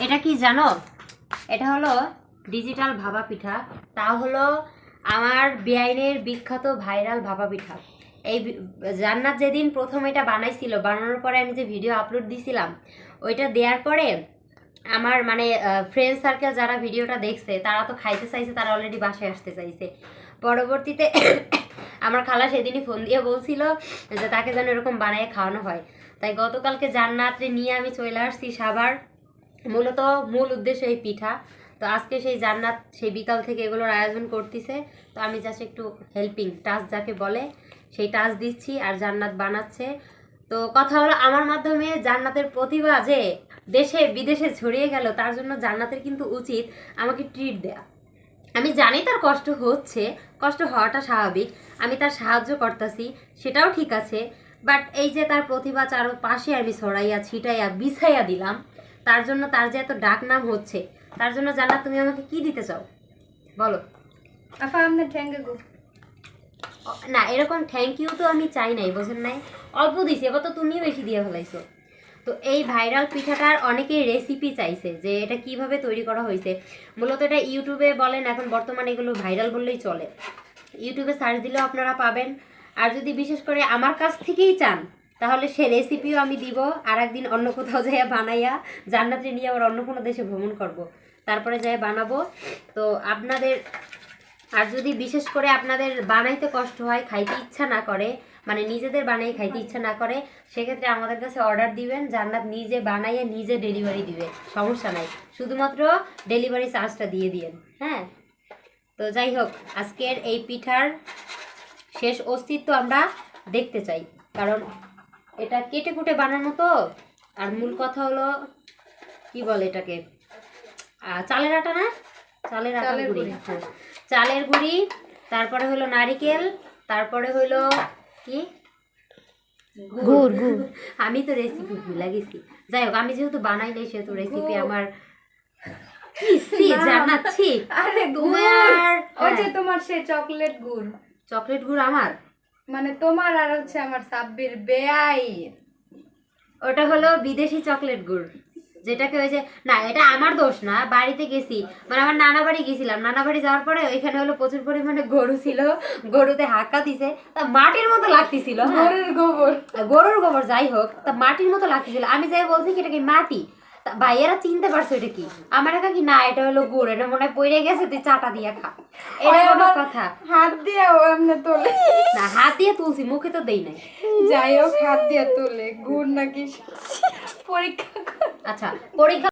এটা কি জানো, এটা হলো ডিজিটাল ভাপা পিঠা। তা হলো আমার বেআইনের বিখ্যাত ভাইরাল ভাপা পিঠা। এই জান্নাত যেদিন প্রথম এটা বানাইছিল, বানানোর পরে আমি যে ভিডিও আপলোড দিছিলাম, ওইটা দেওয়ার পরে আমার মানে ফ্রেন্ড সার্কেল যারা ভিডিওটা দেখছে তারা তো খাইতে চাইছে, তারা অলরেডি বাসায় আসতে চাইছে। পরবর্তীতে আমার খালা সেদিনই ফোন দিয়ে বলছিল যে তাকে যেন এরকম বানিয়ে খাওয়ানো হয়। তাই গতকালকে জান্নাতরে নিয়ে আমি চলে আসছি সাভার। মূলত মূল উদ্দেশ্য এই পিঠা। তো আজকে সেই জান্নাত সেই বিকাল থেকে এগুলোর আয়োজন করতেছে। তো আমি জাস্ট একটু হেল্পিং টাচ যাকে বলে সেই টাচ দিচ্ছি, আর জান্নাত বানাচ্ছে। তো কথা হলো, আমার মাধ্যমে জান্নাতের প্রতিভা যে দেশে বিদেশে ছড়িয়ে গেল, তার জন্য জান্নাতের কিন্তু উচিত আমাকে ট্রিট দেয়া। আমি জানি তার কষ্ট হচ্ছে, কষ্ট হওয়াটা স্বাভাবিক, আমি তার সাহায্য করতেছি, সেটাও ঠিক আছে। বাট এই যে তার প্রতিভা চারপাশে আমি ছড়াইয়া ছিটাইয়া বিছাইয়া দিলাম, তার জন্য তার যে এত ডাক নাম হচ্ছে, তার জন্য জান্নাত তুমি আমাকে কি দিতে চাও বলো? আপা আপনার থ্যাংক ইউ। না, এরকম থ্যাংক ইউ তো আমি চাই নাই, বোঝেন নাই? অল্প দিছি, এবার তো তুমিও বেশি দিয়ে ফেলাইছো। তো এই ভাইরাল পিঠাটার অনেকেই রেসিপি চাইছে যে এটা কিভাবে তৈরি করা হয়েছে। মূলত এটা ইউটিউবে বলেন, এখন বর্তমানে এগুলো ভাইরাল বললেই চলে, ইউটিউবে সার্চ দিলেও আপনারা পাবেন। আর যদি বিশেষ করে আমার কাছ থেকেই চান, তাহলে সে রেসিপিও আমি দিব। আর একদিন অন্য কোথাও যাইয়া বানাইয়া জান্নাতে নিয়ে আবার অন্য কোনো দেশে ভ্রমণ করব, তারপরে যাই বানাবো। তো আপনাদের, আর যদি বিশেষ করে আপনাদের বানাইতে কষ্ট হয়, খাইতে ইচ্ছা না করে, মানে নিজেদের বানাই খাইতে ইচ্ছা না করে, সেক্ষেত্রে আমাদের কাছে অর্ডার দিবেন, জান্নাত নিজে বানাইয়ে নিজে ডেলিভারি দিবে, সমস্যা নাই। শুধুমাত্র ডেলিভারি চার্জটা দিয়ে দিয়েন, হ্যাঁ। তো যাই হোক, আজকের এই পিঠার শেষ অস্তিত্ব আমরা দেখতে চাই, কারণ এটা কেটে কুটে বানানো তো। আর মূল কথা হলো, কি বলে এটাকে, চালের আটা না, চালের গুঁড়ি, হ্যাঁ চালের গুঁড়ি, তারপরে হলো নারিকেল, তারপরে হলো কি গুড়। আমি তো রেসিপি ভুলে গেছি। যাই হোক, আমি যেহেতু বানাই নাই সেহেতু রেসিপি আমার জানাচ্ছি। আরে তোমার ওই যে তোমার সেই চকলেট গুড়, চকলেট গুড় আমার, মানে তোমার আর হচ্ছে আমার সাব্বির বেয়াই, ওটা হলো বিদেশি চকলেট গুড়, যেটাকে ওই যে, না এটা আমার দোষ না, বাড়িতে গেছি, মানে আমার নানা বাড়ি গেছিলাম, নানা বাড়ি যাওয়ার পরে ওইখানে হলো প্রচুর পরিমাণে গরু ছিল, গরুতে হাক্কা দিছে, তা মাটির মতো লাগতেছিল, গরুর গোবর, যাই হোক, তা মাটির মতো লাগতেছিল। আমি যাই বলছি কি এটা কি মাটি, তা ভাইয়েরা চিনতে পারছো এটা কি, আমার একা কি না এটা হলো গুড়, এটা মনে হয় পড়ে গেছে, তুই চাটা দিয়ে খা। এটা কোনো কথা? হাত দিয়ে এমনি তোলে না, হাত দিয়ে তুলছি, মুখে তো দেই নাই। যাই হোক, হাত দিয়ে তোলে গুড় নাকি পরীক্ষা। আচ্ছা, পরীক্ষা